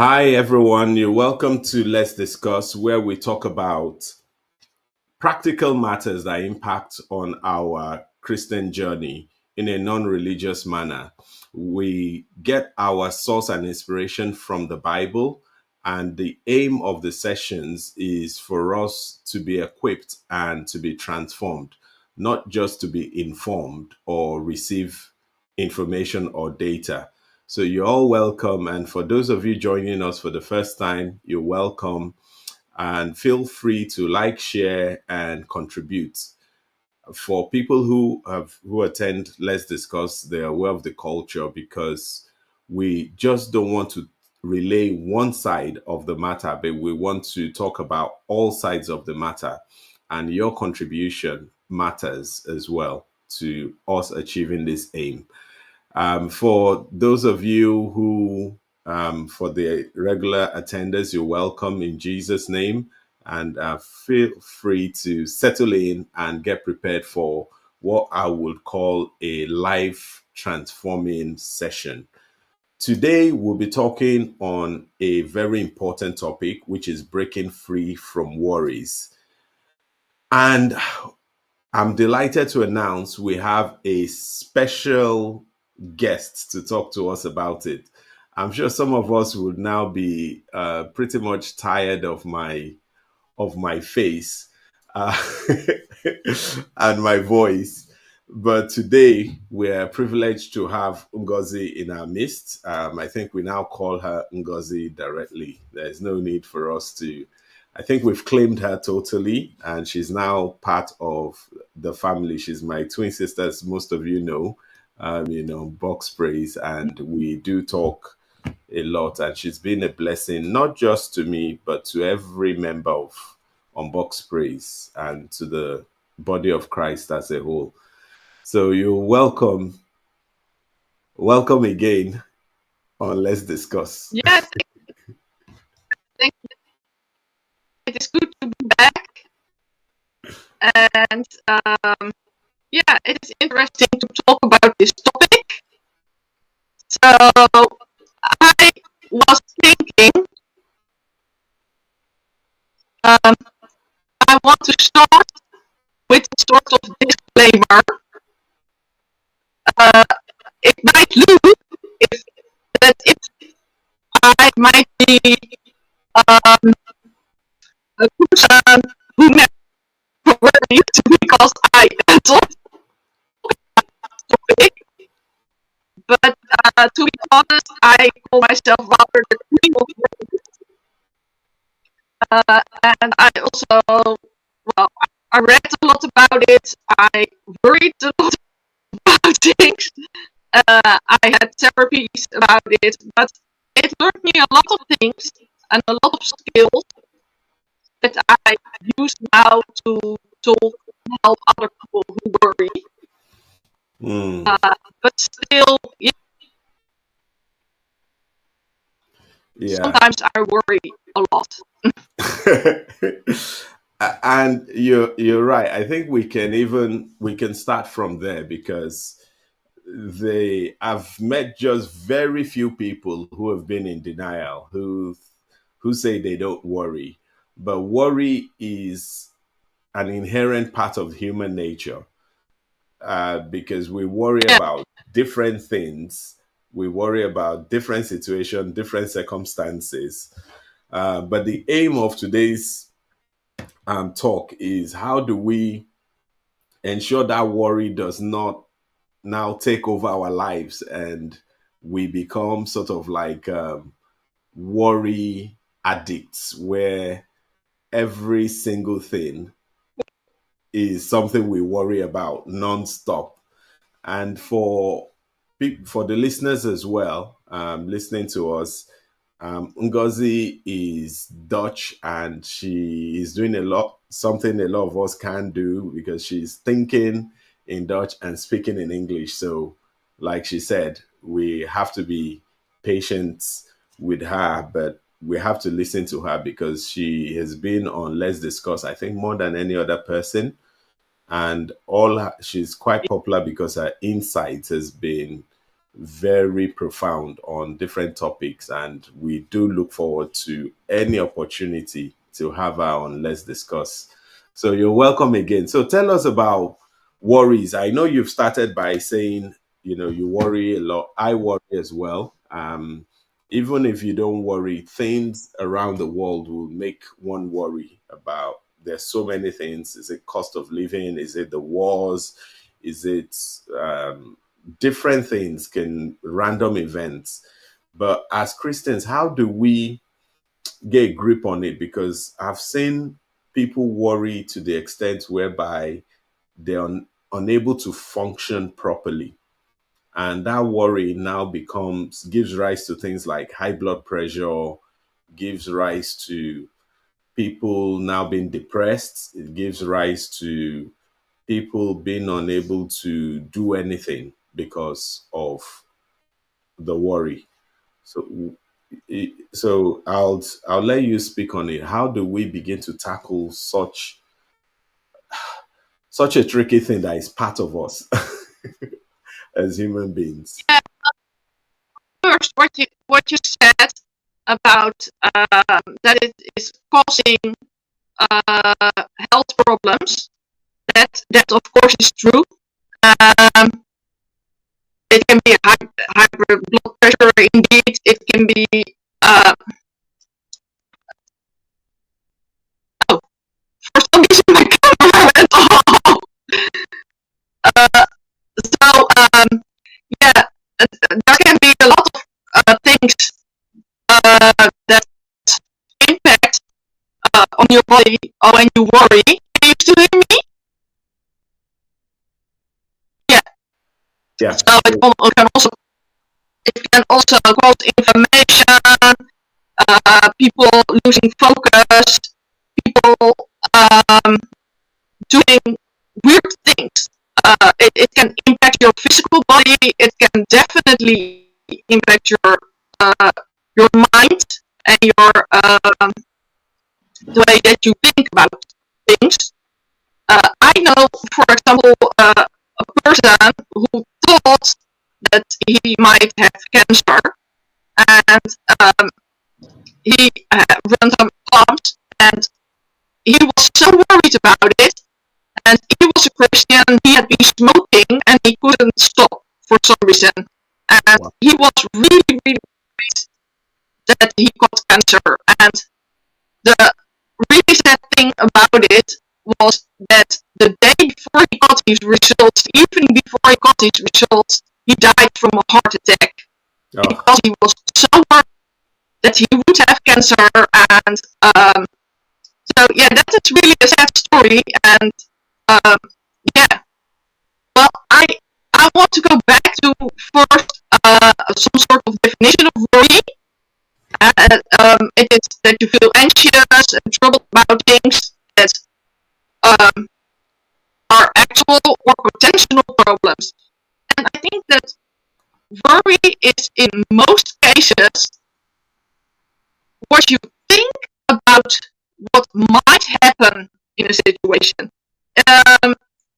Hi, everyone. You're welcome to Let's Discuss, where we talk about practical matters that impact on our Christian journey in a non religious manner. We get our source and inspiration from the Bible, and the aim of the sessions is for us to be equipped and to be transformed, not just to be informed or receive information or data. So you're all welcome. And for those of you joining us for the first time, you're welcome and feel free to like, share, and contribute. For people who attend, Let's Discuss, they're aware of the culture because we just don't want to relay one side of the matter, but we want to talk about all sides of the matter. And your contribution matters as well to us achieving this aim. For those of you for the regular attenders, you're welcome in Jesus' name. And feel free to settle in and get prepared for what I would call a life transforming session. Today, we'll be talking on a very important topic, which is breaking free from worries. And I'm delighted to announce we have a special guest to talk to us about it. I'm sure some of us would now be pretty much tired of my face uh, and my voice. But today we're privileged to have Ngozi in our midst. I think we now call her Ngozi directly. There's no need for us to. I think we've claimed her totally, and she's now part of the family. She's my twin sister, as most of you know. Box praise, and we do talk a lot. And she's been a blessing, not just to me, but to every member of on Box Praise and to the body of Christ as a whole. So you're welcome. Welcome again on Let's Discuss. Yeah, thank you. It is good to be back. And yeah, it is interesting to talk about this topic. So I was thinking, I want to start with a sort of disclaimer. It might look if I might be a person who never worries because I talk topic. But to be honest, I call myself rather the queen of worries. And I also, well, I read a lot about it. I worried a lot about things. I had therapies about it, but it learned me a lot of things and a lot of skills that I use now to help other people who worry. But still, sometimes I worry a lot. And you're right. I think we can start from there because I've met just very few people who have been in denial who say they don't worry. But worry is an inherent part of human nature because we worry about different things. We worry about different situations, different circumstances. But the aim of today's talk is how do we ensure that worry does not now take over our lives and we become sort of like worry addicts where every single thing is something we worry about nonstop. And for the listeners as well, listening to us, Ngozi is Dutch and she is doing something a lot of us can do because she's thinking in Dutch and speaking in English. So, like she said, we have to be patient with her, but we have to listen to her because she has been on Let's Discuss, I think, more than any other person. And she's quite popular because her insight has been very profound on different topics, and we do look forward to any opportunity to have her on Let's Discuss. So you're welcome again. So tell us about worries. I know you've started by saying, you worry a lot. I worry as well. Even if you don't worry, things around the world will make one worry about. There's so many things. Is it cost of living? Is it the wars? Is it different things, can random events? But as Christians, how do we get a grip on it? Because I've seen people worry to the extent whereby they're unable to function properly. And that worry now gives rise to things like high blood pressure, gives rise to people now being depressed. It gives rise to people being unable to do anything because of the worry. So, I'll let you speak on it. How do we begin to tackle such a tricky thing that is part of us as human beings? Yeah, first, what you said about that it is causing health problems. That of course is true. Um, it can be high blood pressure. Indeed, it can be. Oh, for some reason my camera went off. Uh, so yeah, there can be a lot of things that impact on your body when you worry. Can you still hear me? Yeah. Yeah. So it can also cause inflammation, people losing focus, people doing weird things. It can impact your physical body. It can definitely impact your mind and your the way that you think about things. I know, for example, a person who thought that he might have cancer, and he ran some pumps, and he was so worried about it. And he was a Christian. He had been smoking, and he couldn't stop for some reason. And Wow. he was really, really worried that he got cancer. And the really sad thing about it was that the day before he got his results, even before he got his results, he died from a heart attack because he was so worried that he would have cancer. And so yeah, that is really a sad story. And yeah, well, I want to go back to first some sort of definition of worry. It is that you feel anxious and troubled about things that are actual or potential problems. And I think that worry is in most cases what you think about what might happen in a situation.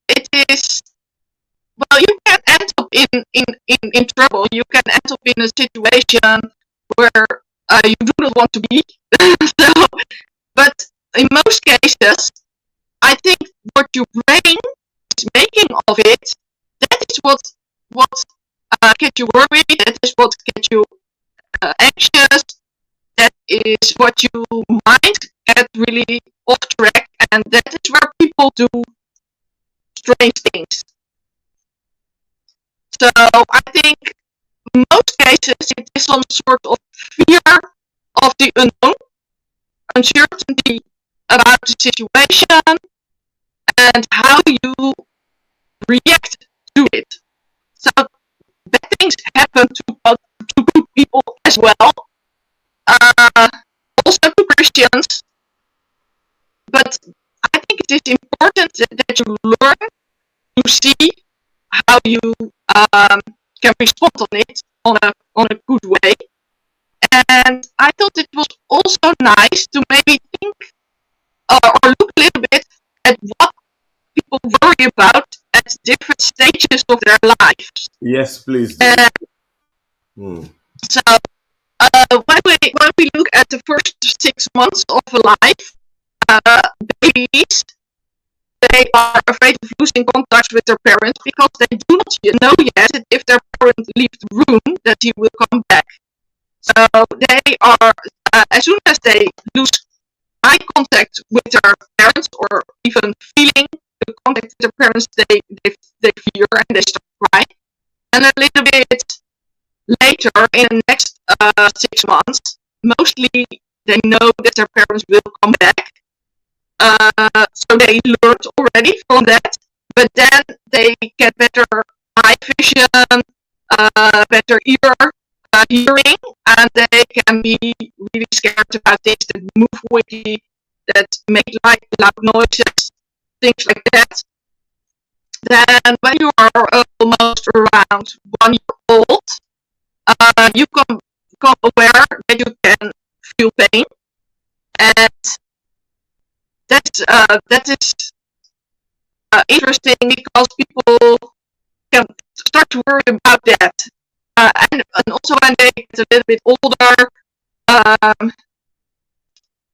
It is, well, you can end up in trouble. You can end up in a situation where you do not want to be. So, but in most cases, I think what your brain is making of it, that is what gets you worried. That is what gets you anxious. That is what you might get really off track, and that is where people do strange things. So I think in most cases it is some sort of fear of the unknown, uncertainty about the situation, and how you react to it. So bad things happen to good people as well, also to Christians. But I think it is important that you learn to see how you can respond on it on a good way. And I thought it was also nice to maybe think or look a little bit at what people worry about at different stages of their lives. Yes, please do. Mm. So when we look at the first 6 months of life, uh, babies, they are afraid of losing contact with their parents because they do not know yet that if their parent leaves the room, that he will come back. So they are, as soon as they lose eye contact with their parents, or even feeling the contact with their parents, they fear and they start crying. And a little bit later, in the next 6 months, mostly they know that their parents will come back. So they learned already from that, but then they get better eye vision, better hearing, and they can be really scared about things that move quickly, that make like loud noises, things like that. Then when you are almost around 1 year old, you become aware that you can feel pain, and that is interesting because people can start to worry about that. And also when they get a little bit older, um,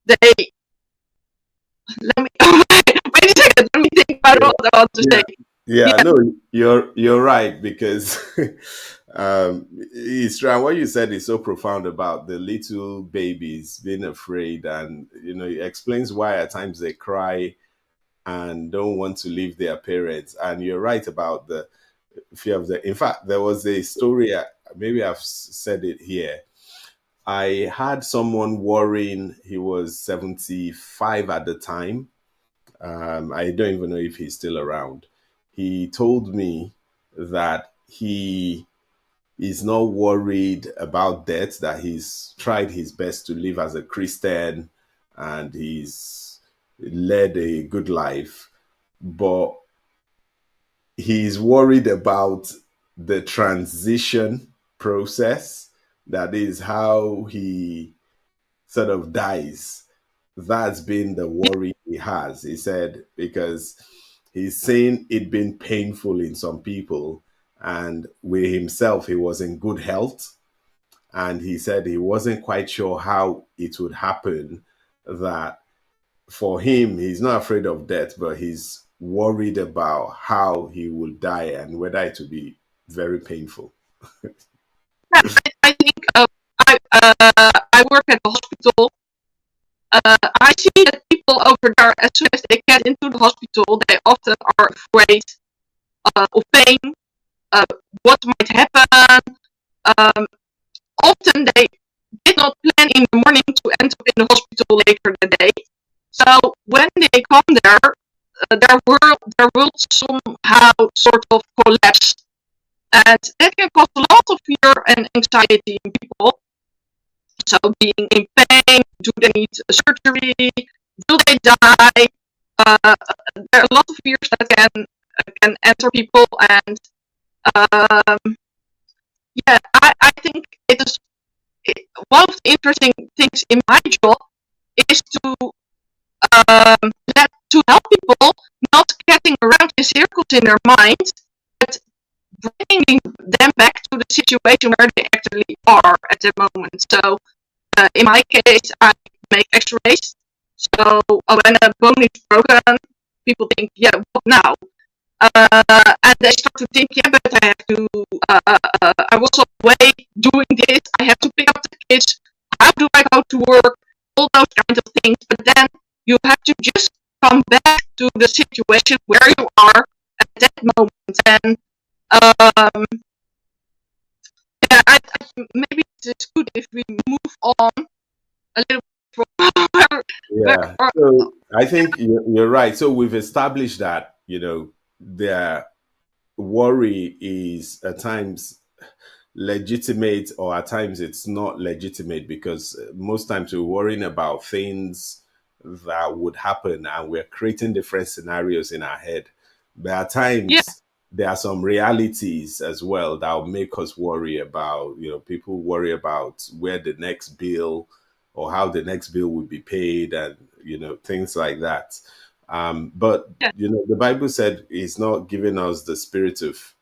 they let me wait a second. Let me think about Yeah. what I want to Yeah. say. Yeah, Yeah, no, you're right because Isra, what you said is so profound about the little babies being afraid, and it explains why at times they cry and don't want to leave their parents. And you're right about the fear of the. In fact, there was a story. Maybe I've said it here. I had someone worrying. He was 75 at the time. I don't even know if he's still around. He told me that he is not worried about death, that he's tried his best to live as a Christian and he's led a good life, but he's worried about the transition process. That is how he sort of dies. That's been the worry he has. He said, because he's saying it been painful in some people, and with himself, he was in good health. And he said he wasn't quite sure how it would happen. That for him, he's not afraid of death, but he's worried about how he will die and whether it will be very painful. yeah. I think I work at the hospital. I see that people over there, as soon as they get into the hospital, they often are afraid of pain, uh, what might happen. Um, Often they did not plan in the morning to end up in the hospital later the day. So when they come there, their world somehow sort of collapse, and that can cause a lot of fear and anxiety in people. So being in pain, do they need surgery? Will they die? There are a lot of fears that can enter people, and um, yeah, I think it is one of the interesting things in my job is to help people not getting around in circles in their minds, but bringing them back to the situation where they actually are at the moment. So in my case, I make X-rays. So when a bone is broken, people think, yeah, what now? And they start to think, yeah, but I have to. I was away doing this. I have to pick up the kids. How do I go to work? All those kinds of things. But then you have to just come back to the situation where you are at that moment. And um, yeah, maybe it's good if we move on a little bit from Yeah. where, So I think you're right. So we've established that, their worry is at times legitimate, or at times it's not legitimate, because most times we're worrying about things that would happen and we're creating different scenarios in our head. But at yeah, times there are some realities as well that will make us worry about, people worry about where the next bill or how the next bill would be paid, and things like that. But yeah, the Bible said it's not giving us the spirit of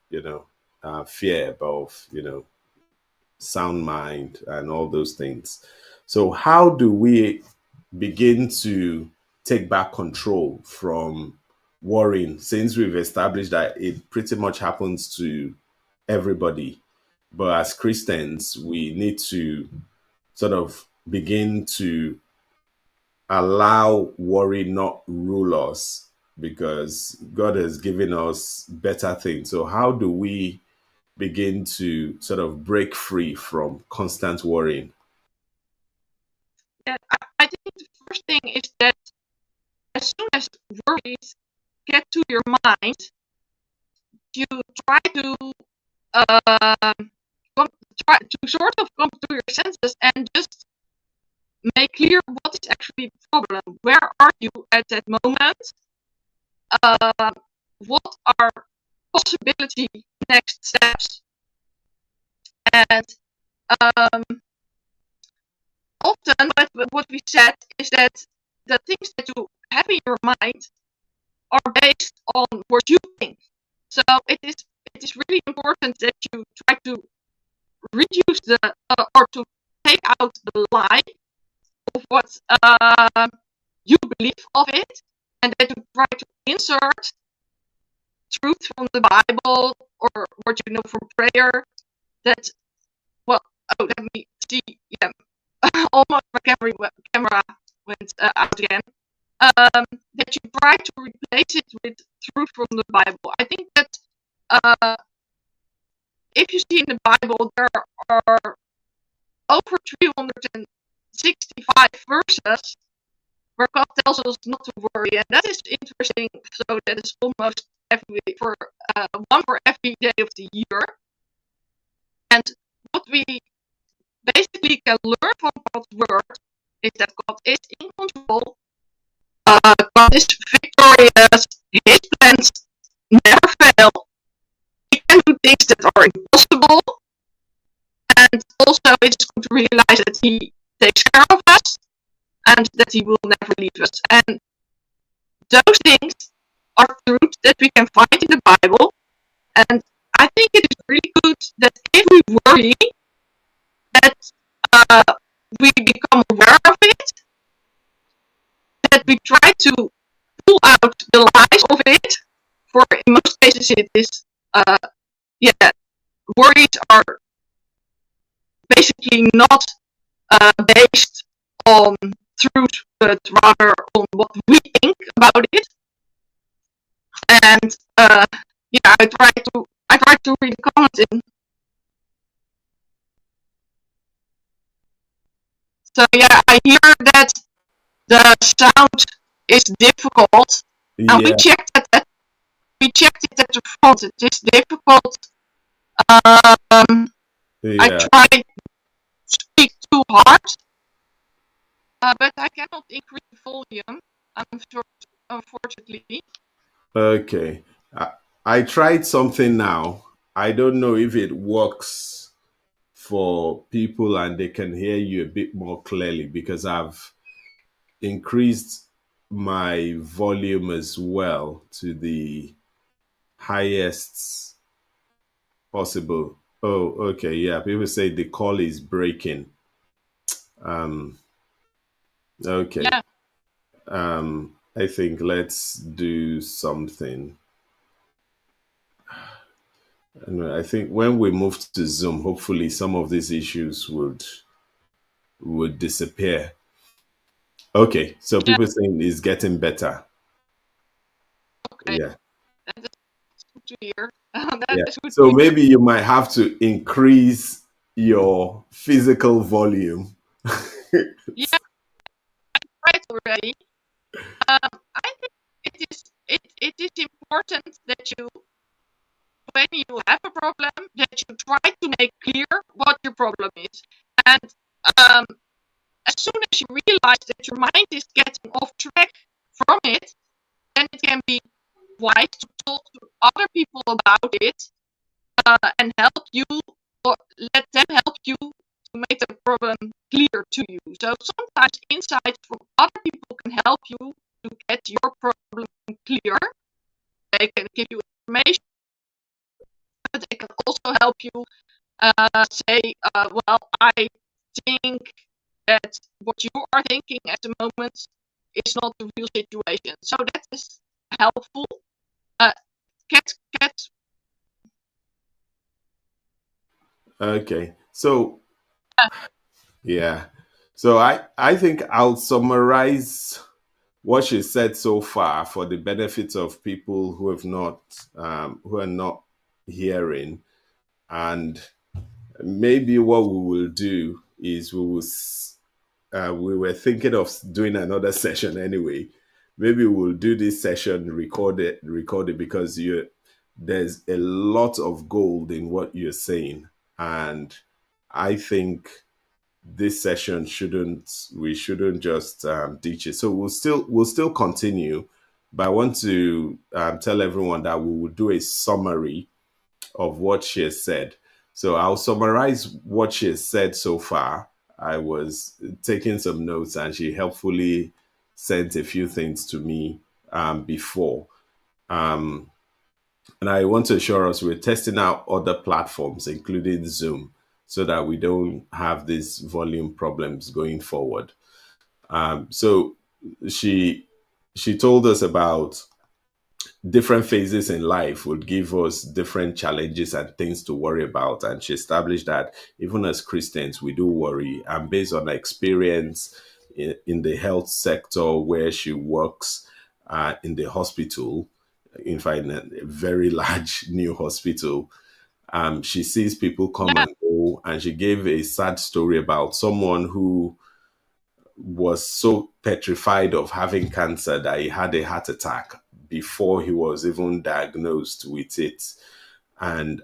fear, but of sound mind and all those things. So, how do we begin to take back control from worrying, since we've established that it pretty much happens to everybody? But as Christians, we need to sort of begin to allow worry not rule us, because God has given us better things. So, how do we begin to sort of break free from constant worrying? Yeah, I think the first thing is that as soon as worries get to your mind, you try to come, try to sort of come to your senses and just make clear what is actually the problem. Where are you at that moment? What are possibility next steps? And um, often what we said is that the things that you have in your mind are based on what you think. So it is really important that you try to reduce the or to take out the lie of what you believe of it, and that you try to insert truth from the Bible or what you know from prayer. That well, oh, let me see. Yeah, almost my camera went out again. That you try to replace it with truth from the Bible. I think that if you see in the Bible, there are over 365 verses where God tells us not to worry, and that is interesting. So that is almost one for every day of the year. And what we basically can learn from God's word is that God is in control. God is victorious. His plans never fail. He can do things that are impossible, and also it's good to realize that He takes care of us and that He will never leave us. And those things are truths that we can find in the Bible. And I think it is really good that if we worry, that uh, we become aware of it, that we try to pull out the lies of it. For in most cases, it is yeah, worries are basically not based on truth, but rather on what we think about it. And yeah, I try to read the comments in. So yeah, I hear that the sound is difficult, and we Yeah, checked it at the front. It is difficult. Um, I yeah. tried to speak too hard, but I cannot increase the volume. Unfortunately. Okay. I tried something now. I don't know if it works for people and they can hear you a bit more clearly, because I've increased my volume as well to the highest possible. Oh, okay. Yeah. People say the call is breaking. Um, okay. Yeah, I think let's do something. And I think when we move to Zoom, hopefully some of these issues would disappear. Okay, so yeah, people saying it's getting better. okay. Yeah, That is good to hear. That yeah. is good So to hear. maybe you might have to increase your physical volume. Yeah, right already. I think it is important that you, when you have a problem, that you try to make clear what your problem is. And um, as soon as you realize that your mind is getting off track from it, then it can be wise to talk to other people about it and help you, or let them help you to make the problem clear to you. So sometimes insights from other people can help you to get your problem clear. They can give you information, but they can also help you say, well, I think that what you are thinking at the moment is not the real situation. So that is helpful. Cat, cat. Okay. So yeah. So I think I'll summarize what she said so far for the benefit of people who have not who are not hearing. And maybe what we will do is we were thinking of doing another session anyway. Maybe we'll do this session record it because you there's a lot of gold in what you're saying, and I think this session shouldn't we shouldn't just ditch it. So we'll still continue, but I want to tell everyone that we will do a summary of what she has said. So I'll summarize what she has said so far. I was taking some notes and she helpfully sent a few things to me before. Um, and I want to assure us we're testing out other platforms, including Zoom, so that we don't have these volume problems going forward. So she she told us about different phases in life would give us different challenges and things to worry about. And she established that even as Christians, we do worry. And based on her experience in the health sector where she works in the hospital, in fact, in a very large new hospital, she sees people come Yeah, and go. And she gave a sad story about someone who was so petrified of having cancer that he had a heart attack before he was even diagnosed with it. And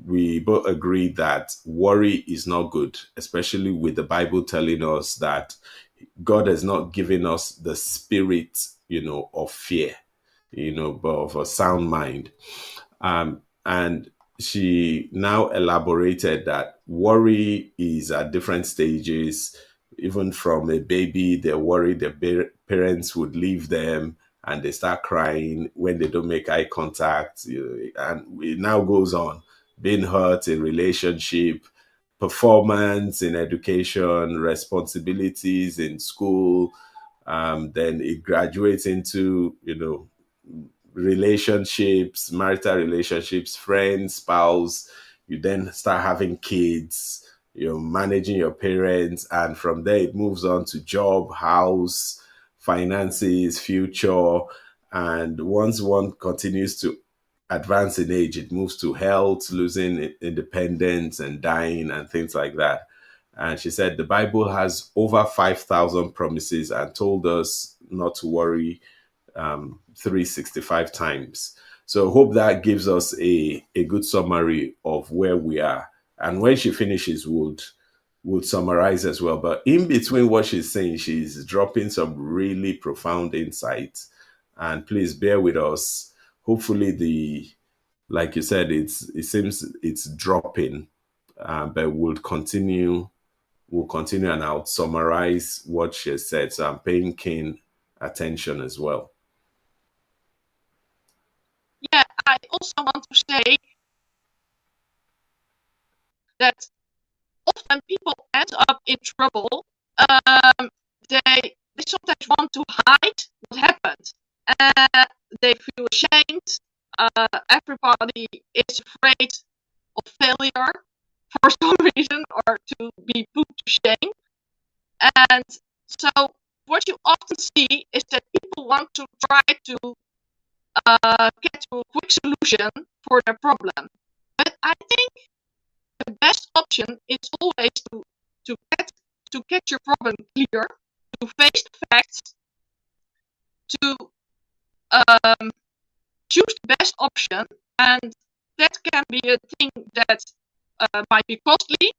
we both agreed that worry is not good, especially with the Bible telling us that God has not given us the spirit, of fear, but of a sound mind. And she now elaborated that worry is at different stages. Even from a baby, they're worried their parents would leave them and they start crying when they don't make eye contact. And it now goes on being hurt in relationship, performance in education, responsibilities in school. Then it graduates into, relationships, marital relationships, friends, spouse. You then start having kids, you're managing your parents, and from there it moves on to job, house, finances, future. And once one continues to advance in age, it moves to health, losing independence and dying and things like that. And she said the Bible has over 5,000 promises and told us not to worry 365 times. So hope that gives us a good summary of where we are. And when she finishes, would summarize as well. But in between what she's saying, she's dropping some really profound insights. And please bear with us. Hopefully, like you said, it seems it's dropping, but We'll continue, and I'll summarize what she has said. So I'm paying keen attention as well. yeah. I also want to say that often people end up in trouble. Um, they sometimes want to hide what happened. They feel ashamed. Everybody is afraid of failure for some reason or to be put to shame. And so what you often see is that people want to try to get to a quick solution for their problem. But I think the best option is always to get to get your problem clear, to face the facts, to choose the best option, and that can be a thing that might be costly.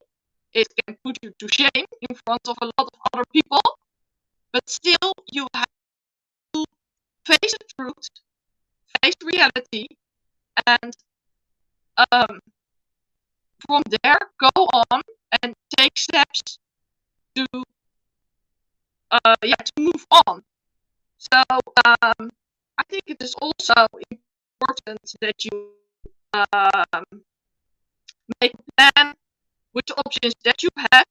It can put you to shame in front of a lot of other people, but still you have to face the truth, face reality, and from there go on and take steps to to move on. So I think it is also important that you make a plan, with the options that you have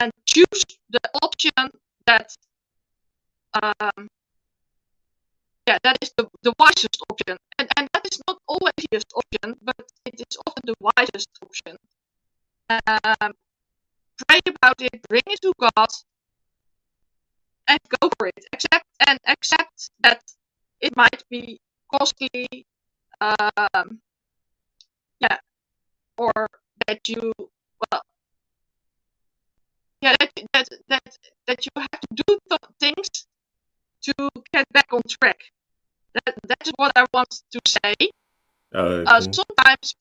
and choose the option that that is the wisest option. And that is not always the best option, but it is often the wisest option. Pray about it, bring it to God, and go for it. Accept that it might be costly, um, or that you that you have to do things to get back on track. That is what I want to say. Okay. Sometimes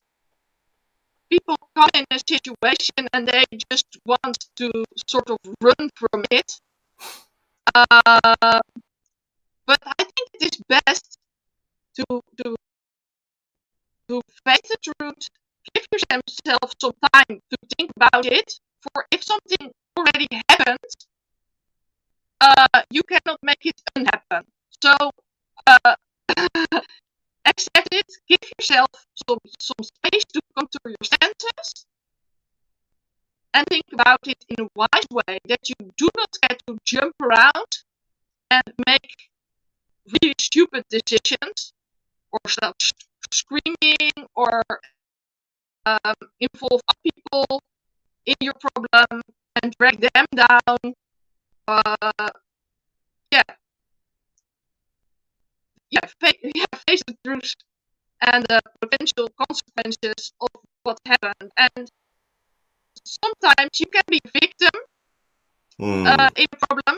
people come in a situation and they just want to sort of run from it. But I think it is best to face the truth, give yourself some time to think about it. For if something already happened, you cannot make it unhappen. So accept it, give yourself some space to come to your senses, and think about it in a wise way, that you do not get to jump around and make really stupid decisions, or start screaming, or involve other people in your problem and drag them down. Yeah, face the truth and the potential consequences of what happened. And sometimes you can be victim in a problem,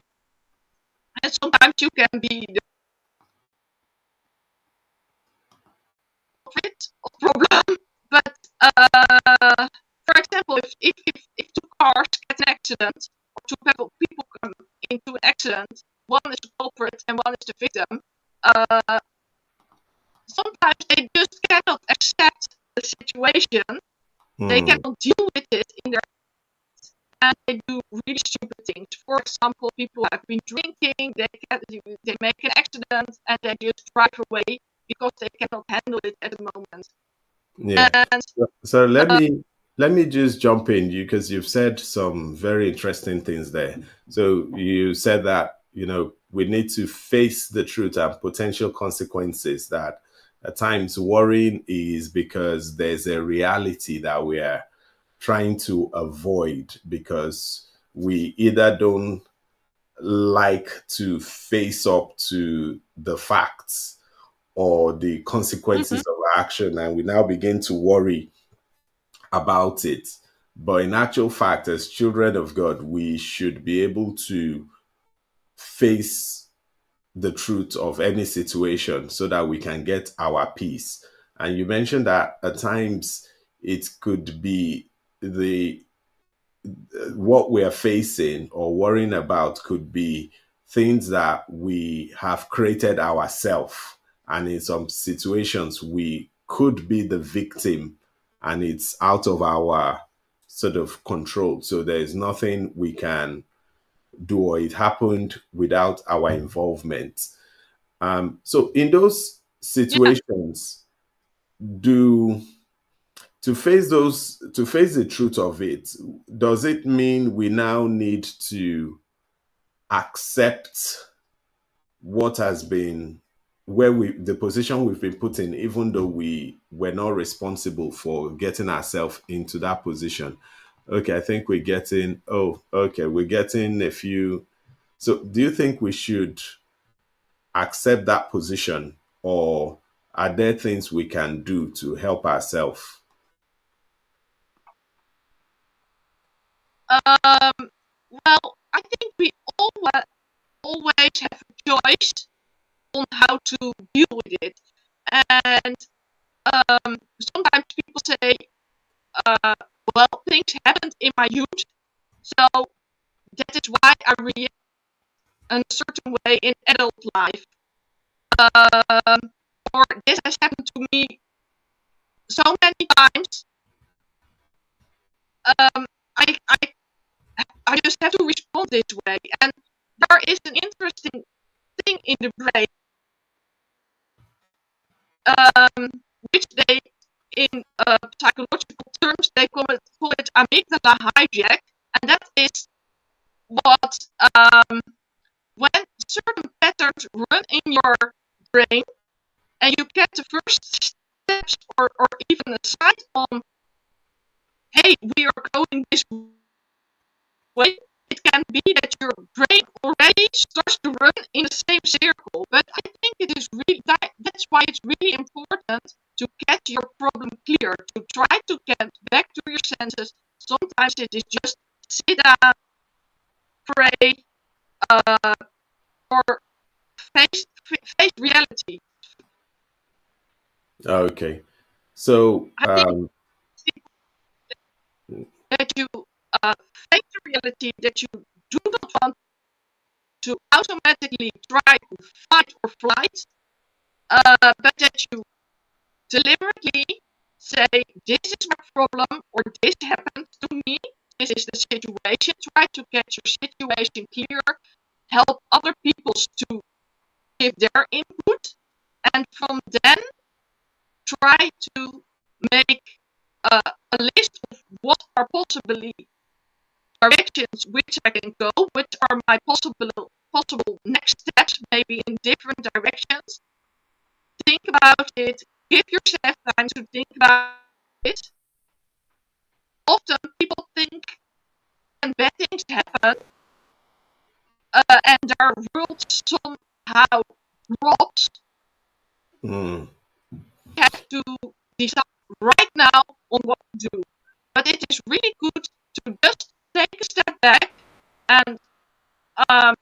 and sometimes you can be the culprit of problem. But for example, if two cars get an accident, or two people come into an accident, one is the culprit and one is the victim. Sometimes they just cannot accept the situation. They cannot deal with it in their heads, and they do really stupid things. For example, people have been drinking, they make an accident, and they just drive away because they cannot handle it at the moment. Yeah. And So let me just jump in because you've said some very interesting things there. So you said that, we need to face the truth and potential consequences, that at times worrying is because there's a reality that we are trying to avoid because we either don't like to face up to the facts or the consequences of action, and we now begin to worry about it. But in actual fact, as children of God, we should be able to face the truth of any situation so that we can get our peace. And you mentioned that at times it could be the what we are facing or worrying about could be things that we have created ourselves. And in some situations, we could be the victim and it's out of our sort of control. So there's nothing we can do, or it happened without our involvement. So in those yeah, situations, do to face the truth of it, does it mean we now need to accept what has been where we the position we've been put in, even though we were not responsible for getting ourselves into that position? Okay, I think we're getting we're getting a few. So do you think we should accept that position, or are there things we can do to help ourselves? well, I think we always have a choice on how to deal with it. And sometimes people say, well, things happened in my youth, so that is why I react in a certain way in adult life. Or this has happened to me so many times. Um, I, I, I just have to respond this way. And there is an interesting thing in the brain, which they, in psychological terms, they call it amygdala hijack, and that is what when certain patterns run in your brain, and you get the first steps or even a sight on, hey, we are going this way. It can be that your brain already starts to run in the same circle. But I think it is really that's why it's really important to get your problem clear, to try to get back to your senses. Sometimes it is just sit down, pray, or face reality. Okay. So, I think that you face the reality that you do not want to automatically try to fight or flight, but that you deliberately say, this is my problem, or this happened to me, this is the situation, try to get your situation clear, help other people to give their input, and from then try to make a list of what are possibly directions which I can go, which are my possible next steps, maybe in different directions. Think about it, give yourself time to think about it. Often people think when bad things happen and their world somehow drops, mm, you have to decide right now on what to do. But it is really good to just take a step back and um,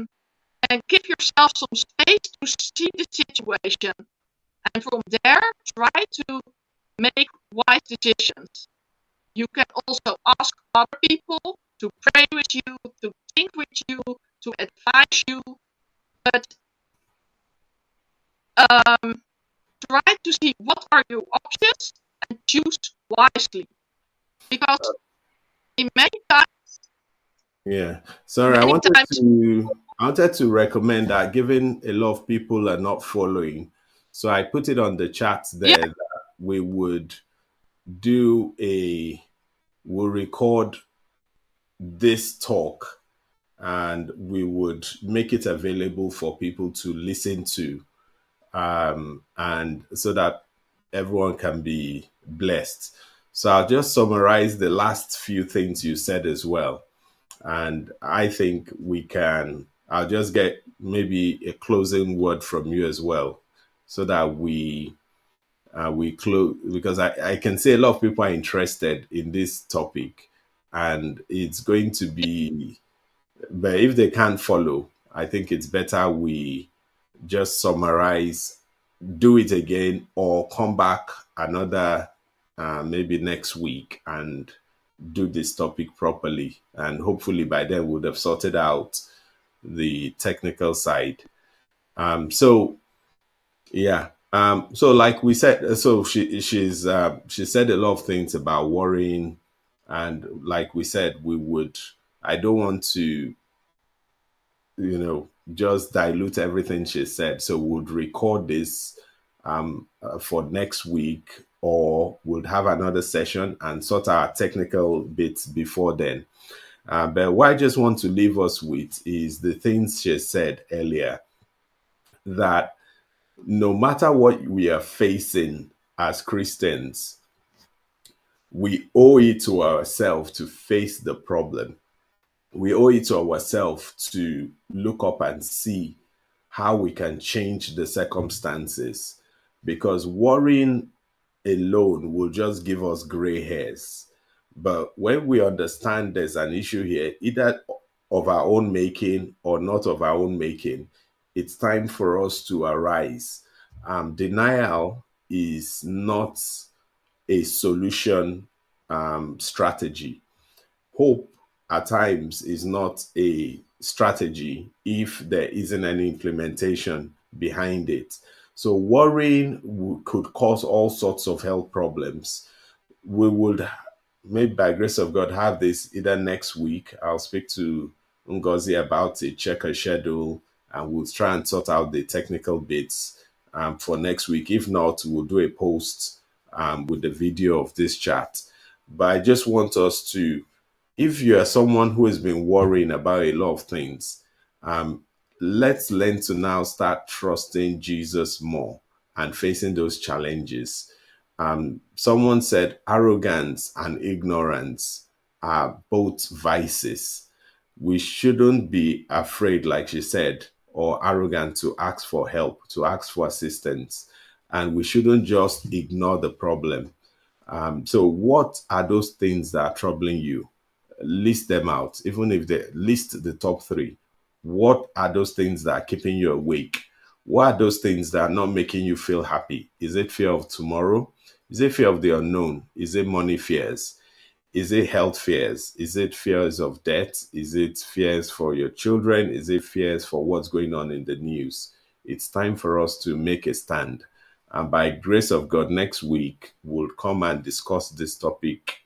and give yourself some space to see the situation, and from there try to make wise decisions. You can also ask other people to pray with you, to think with you, to advise you, but um, try to see what are your options and choose wisely. Because in yeah. Sorry, many times, I wanted to recommend that given a lot of people are not following. So I put it on the chat yeah, there that we would do a we'll record this talk and we would make it available for people to listen to, and so that everyone can be blessed. So I'll just summarize the last few things you said as well. And I think I'll just get maybe a closing word from you as well, so that we close, because I can say a lot of people are interested in this topic, and it's going to be, but if they can't follow, I think it's better we just summarize, do it again, or come back another maybe next week and do this topic properly. And hopefully by then we'll have sorted out the technical side. So yeah. So like we said, so she said a lot of things about worrying, and like we said, we would. I don't want to, just dilute everything she said. So we'll record this for next week, or we'll have another session and sort our technical bits before then. But what I just want to leave us with is the things she said earlier, that no matter what we are facing as Christians, we owe it to ourselves to face the problem. We owe it to ourselves to look up and see how we can change the circumstances, because worrying alone will just give us gray hairs. But when we understand there's an issue here, either of our own making or not of our own making, it's time for us to arise. Denial is not a solution strategy. Hope at times is not a strategy if there isn't any implementation behind it. So worrying could cause all sorts of health problems. We would, maybe by grace of God, have this either next week. I'll speak to Ngozi about it, check her schedule, and we'll try and sort out the technical bits for next week. If not, we'll do a post with the video of this chat. But I just want us to, if you are someone who has been worrying about a lot of things, um, let's learn to now start trusting Jesus more and facing those challenges. Someone said arrogance and ignorance are both vices. We shouldn't be afraid, like she said, or arrogant to ask for help, to ask for assistance. And we shouldn't just ignore the problem. So, what are those things that are troubling you? List them out, even if they list the top three. What are those things that are keeping you awake? What are those things that are not making you feel happy? Is it fear of tomorrow? Is it fear of the unknown? Is it money fears? Is it health fears? Is it fears of death? Is it fears for your children? Is it fears for what's going on in the news? It's time for us to make a stand. And by grace of God, next week we'll come and discuss this topic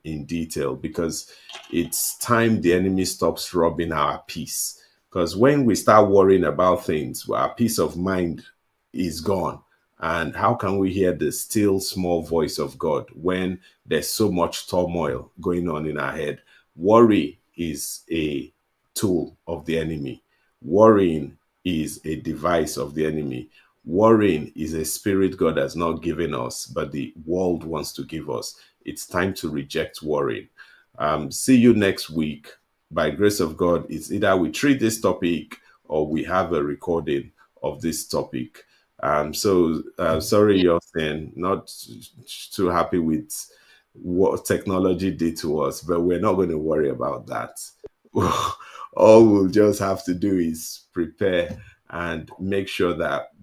in detail, because it's time the enemy stops robbing our peace. Because when we start worrying about things, well, our peace of mind is gone. And how can we hear the still small voice of God when there's so much turmoil going on in our head? Worry is a tool of the enemy. Worrying is a device of the enemy. Worrying is a spirit God has not given us, but the world wants to give us. It's time to reject worrying. See you next week. By grace of God, it's either we treat this topic or we have a recording of this topic. Sorry, Yeah, you're saying not too happy with what technology did to us, but we're not going to worry about that. All we'll just have to do is prepare and make sure that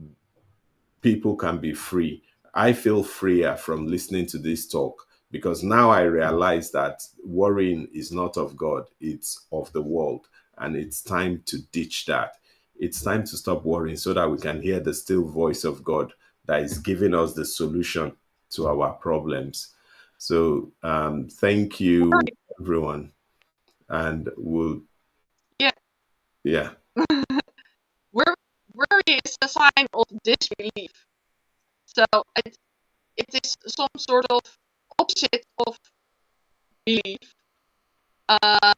people can be free. I feel freer from listening to this talk because now I realize that worrying is not of God, it's of the world. And it's time to ditch that. It's time to stop worrying so that we can hear the still voice of God that is giving us the solution to our problems. So, thank you, worry. everyone. And we'll, Yeah, yeah. worry, worry is a sign of disbelief. So it, it is some sort of opposite of belief. Uh,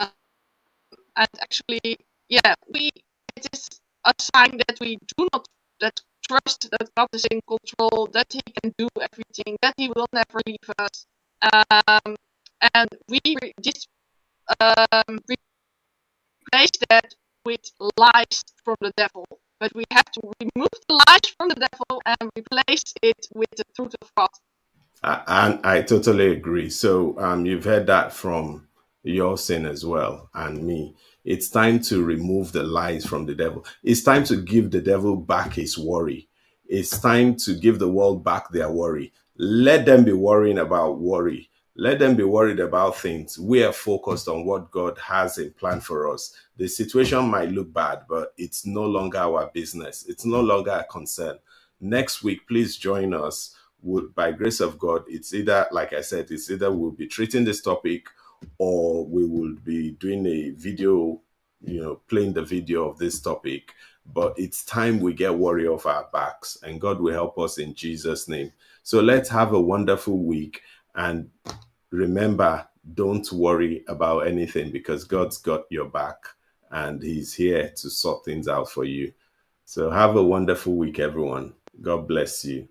and actually, yeah, we it is a sign that we do not that trust that God is in control, that He can do everything, that He will never leave us. And we just replace that with lies from the devil. But we have to remove the lies from the devil and replace it with the truth of God. And I totally agree. So you've heard that from your sin as well and me. It's time to remove the lies from the devil. It's time to give the devil back his worry. It's time to give the world back their worry. Let them be worrying about worry. Let them be worried about things. We are focused on what God has in plan for us. The situation might look bad, but it's no longer our business. It's no longer a concern. Next week, please join us. Would by grace of God, it's either, like I said, it's either we'll be treating this topic or we will be doing a video, playing the video of this topic. But it's time we get worry off our backs, and God will help us in Jesus' name. So let's have a wonderful week, and remember, don't worry about anything because God's got your back and He's here to sort things out for you. So have a wonderful week, everyone. God bless you.